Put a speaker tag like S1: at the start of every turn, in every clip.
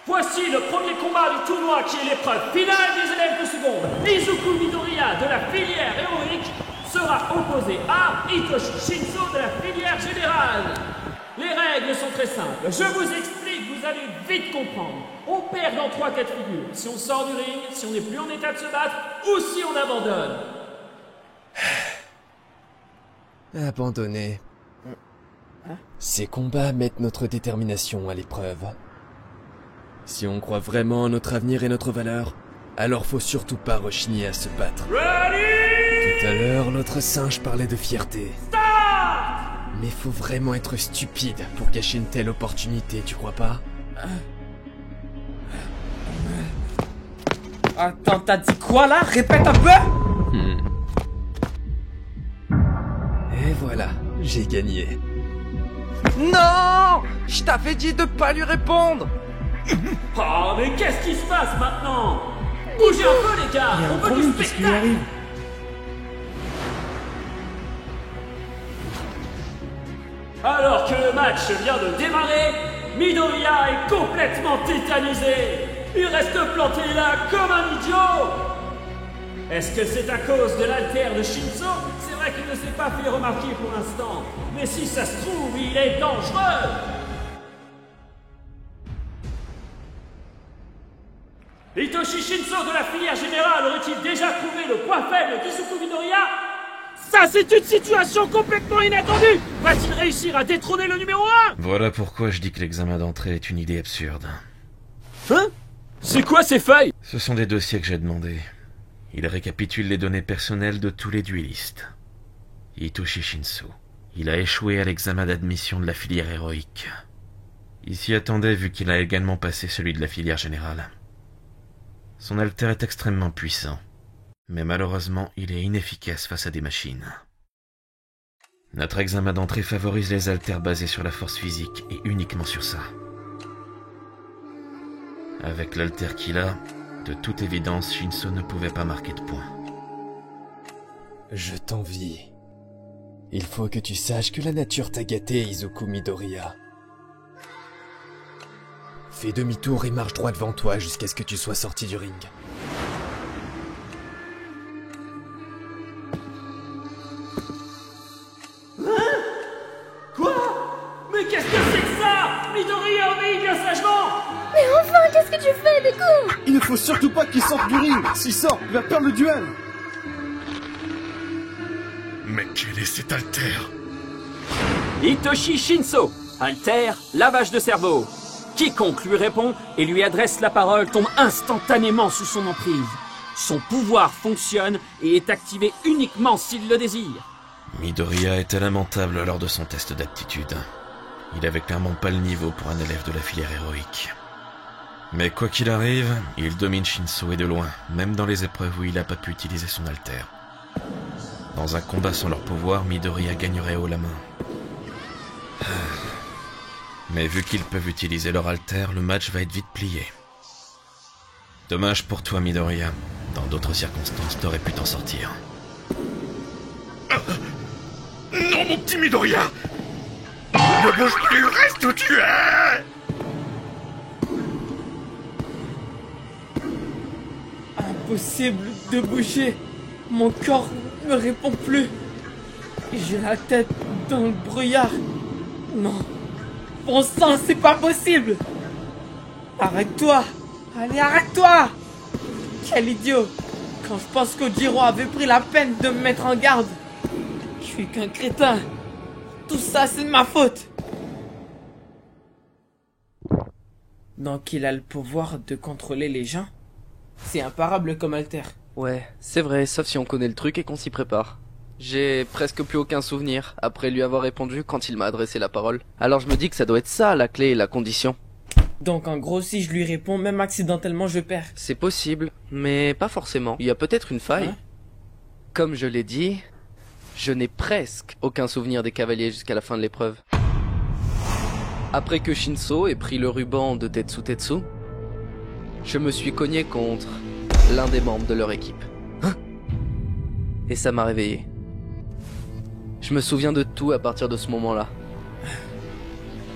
S1: Voici le premier combat du tournoi qui est l'épreuve finale des élèves de seconde. Izuku Midoriya de la filière héroïque sera opposé à Hitoshi Shinso de la filière générale. Les règles sont très simples. Je vous explique, vous allez vite comprendre. On perd dans 3 cas de figure. Si on sort du ring, si on n'est plus en état de se battre, ou si on abandonne.
S2: Abandonner. Ces combats mettent notre détermination à l'épreuve. Si on croit vraiment en notre avenir et notre valeur, alors faut surtout pas rechigner à se battre.
S1: Ready!
S2: Tout à l'heure, l'autre singe parlait de fierté.
S1: Start!
S2: Mais faut vraiment être stupide pour gâcher une telle opportunité, tu crois pas?
S3: Attends, t'as dit quoi là? Répète un peu!
S2: Et voilà, j'ai gagné.
S3: Non! Je t'avais dit de pas lui répondre!
S1: Oh, mais qu'est-ce qui se passe maintenant? Bougez un peu, les gars! On veut du spectacle! Alors que le match vient de démarrer, Midoriya est complètement tétanisé. Il reste planté là comme un idiot. Est-ce que c'est à cause de l'altère de Shinso? C'est vrai qu'il ne s'est pas fait remarquer pour l'instant. Mais si ça se trouve, il est dangereux. Hitoshi Shinso de la filière générale aurait-il déjà trouvé le point faible d'Izuku Midoriya? Ça, c'est une situation complètement inattendue! Va-t-il réussir à détrôner le numéro 1?
S4: Voilà pourquoi je dis que l'examen d'entrée est une idée absurde.
S1: Hein? C'est quoi ces feuilles?
S4: Ce sont des dossiers que j'ai demandés. Ils récapitulent les données personnelles de tous les duellistes. Hitoshi Shinso. Il a échoué à l'examen d'admission de la filière héroïque. Il s'y attendait vu qu'il a également passé celui de la filière générale. Son alter est extrêmement puissant. Mais malheureusement, il est inefficace face à des machines. Notre examen d'entrée favorise les haltères basés sur la force physique et uniquement sur ça. Avec l'haltère qu'il a, de toute évidence, Shinso ne pouvait pas marquer de points.
S2: Je t'envie. Il faut que tu saches que la nature t'a gâté, Izuku Midoriya. Fais demi-tour et marche droit devant toi jusqu'à ce que tu sois sorti du ring.
S1: Mais qu'est-ce que c'est que ça? Midoriya obéit bien sagement.
S5: Mais enfin, qu'est-ce que tu fais, Deku?
S6: Il ne faut surtout pas qu'il sorte du ring. S'il sort, il va perdre le duel.
S4: Mais quel est cet haltère?
S1: Hitoshi Shinso, alter, lavage de cerveau. Quiconque lui répond et lui adresse la parole tombe instantanément sous son emprise. Son pouvoir fonctionne et est activé uniquement s'il le désire.
S4: Midoriya était lamentable lors de son test d'aptitude. Il avait clairement pas le niveau pour un élève de la filière héroïque. Mais quoi qu'il arrive, il domine Shinso et de loin, même dans les épreuves où il n'a pas pu utiliser son alter. Dans un combat sans leur pouvoir, Midoriya gagnerait haut la main. Mais vu qu'ils peuvent utiliser leur alter, le match va être vite plié. Dommage pour toi, Midoriya. Dans d'autres circonstances, t'aurais pu t'en sortir.
S7: Non, mon petit Midoriya! Ne bouge plus, reste où tu es!
S3: Impossible de bouger. Mon corps ne me répond plus. J'ai la tête dans le brouillard. Non. Bon sang, c'est pas possible. Arrête-toi. Allez, arrête-toi. Quel idiot. Quand je pense qu'Ojiro avait pris la peine de me mettre en garde. Je suis qu'un crétin. Tout ça, c'est de ma faute. Donc il a le pouvoir de contrôler les gens? C'est imparable comme alter.
S8: Ouais, c'est vrai, sauf si on connaît le truc et qu'on s'y prépare. J'ai presque plus aucun souvenir, après lui avoir répondu quand il m'a adressé la parole. Alors je me dis que ça doit être ça, la clé et la condition.
S3: Donc en gros, si je lui réponds, même accidentellement, je perds.
S8: C'est possible, mais pas forcément. Il y a peut-être une faille.
S3: Hein?
S8: Comme je l'ai dit, je n'ai presque aucun souvenir des cavaliers jusqu'à la fin de l'épreuve. Après que Shinso ait pris le ruban de Tetsu Tetsu, je me suis cogné contre l'un des membres de leur équipe. Et ça m'a réveillé. Je me souviens de tout à partir de ce moment-là.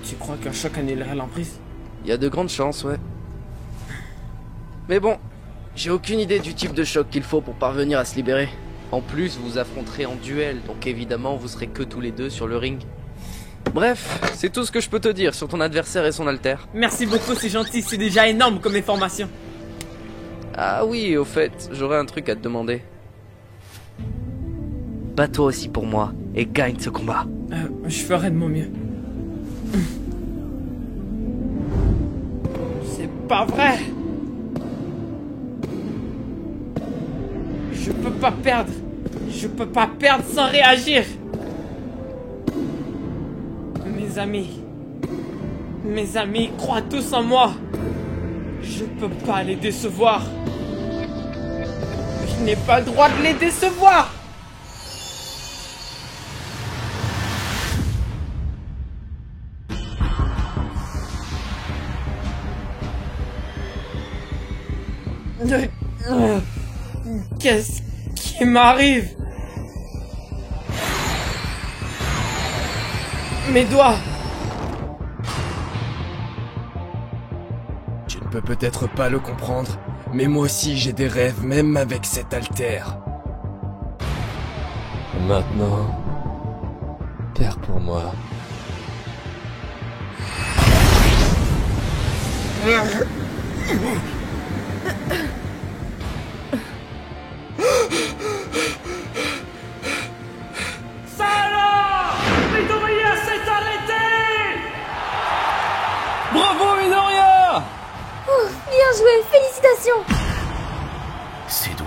S3: Tu crois qu'un choc annulerait l'emprise?
S8: Il y a de grandes chances, ouais. Mais bon, j'ai aucune idée du type de choc qu'il faut pour parvenir à se libérer. En plus, vous affronterez en duel, donc évidemment vous serez que tous les deux sur le ring. Bref, c'est tout ce que je peux te dire sur ton adversaire et son alter.
S3: Merci beaucoup, c'est gentil, c'est déjà énorme comme information.
S8: Ah oui, au fait, j'aurais un truc à te demander. Bats-toi aussi pour moi et gagne ce combat.
S3: Je ferai de mon mieux. C'est pas vrai. Je peux pas perdre. Je peux pas perdre sans réagir. Mes amis croient tous en moi. Je peux pas les décevoir. Je n'ai pas le droit de les décevoir. Qu'est-ce qui m'arrive? Mes doigts.
S2: Tu ne peux peut-être pas le comprendre, mais moi aussi j'ai des rêves, même avec cet altère. Maintenant, perds pour moi.
S1: Ça alors! Midoriya s'est arrêté!
S6: Bravo, Midoriya!
S5: Ouf, bien joué, félicitations.
S4: Ses doigts.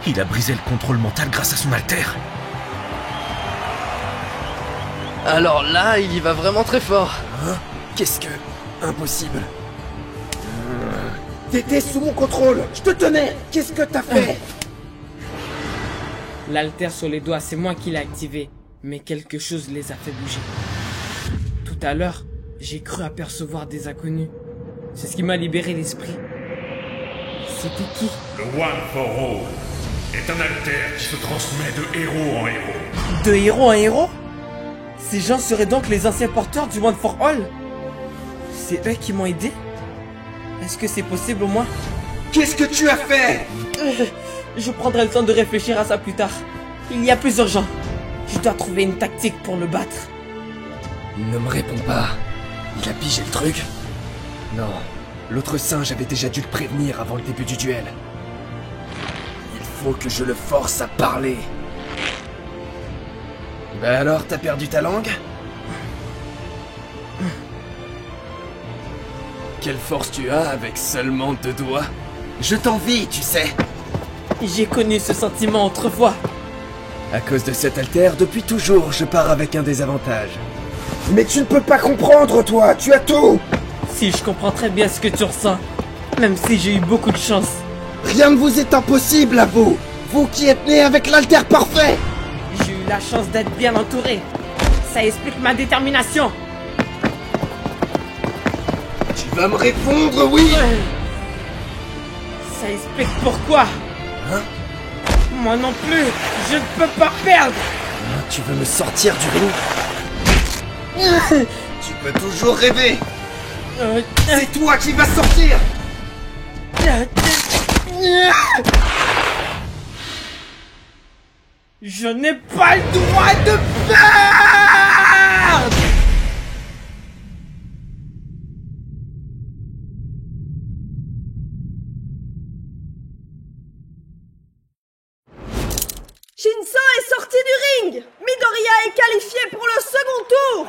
S4: Il a brisé le contrôle mental grâce à son altère.
S8: Alors là, il y va vraiment très fort.
S2: Hein? Qu'est-ce que... Impossible.
S9: T'étais sous mon contrôle, je te tenais. Qu'est-ce que t'as fait?
S3: L'alter sur les doigts, c'est moi qui l'ai activé, mais quelque chose les a fait bouger. Tout à l'heure, j'ai cru apercevoir des inconnus. C'est ce qui m'a libéré l'esprit. C'était qui?
S7: Le One for All est un altère qui se transmet de héros en héros.
S3: De héros en héros? Ces gens seraient donc les anciens porteurs du One for All? C'est eux qui m'ont aidé? Est-ce que c'est possible au moins?
S9: Qu'est-ce que tu as fait?
S3: Je prendrai le temps de réfléchir à ça plus tard. Il y a plus urgent. Je dois trouver une tactique pour le battre.
S2: Il ne me répond pas. Il a pigé le truc? Non, l'autre singe avait déjà dû le prévenir avant le début du duel. Il faut que je le force à parler. Bah alors, t'as perdu ta langue? Quelle force tu as avec seulement 2 doigts?
S9: Je t'envie, tu sais.
S3: J'ai connu ce sentiment autrefois.
S2: À cause de cet altère, depuis toujours, je pars avec un désavantage.
S9: Mais tu ne peux pas comprendre, toi. Tu as tout.
S3: Si, je comprends très bien ce que tu ressens. Même si j'ai eu beaucoup de chance.
S9: Rien ne vous est impossible à vous. Vous qui êtes né avec l'altère parfait.
S3: J'ai eu la chance d'être bien entouré. Ça explique ma détermination.
S9: Tu vas me répondre, oui.
S3: Ça explique pourquoi.
S2: Hein?
S3: Moi non plus, je ne peux pas perdre.
S2: Tu veux me sortir du ring?
S9: Tu peux toujours rêver. C'est toi qui vas sortir.
S3: Je n'ai pas le droit de perdre.
S10: Shinso est sorti du ring. Midoriya est qualifié pour le second tour.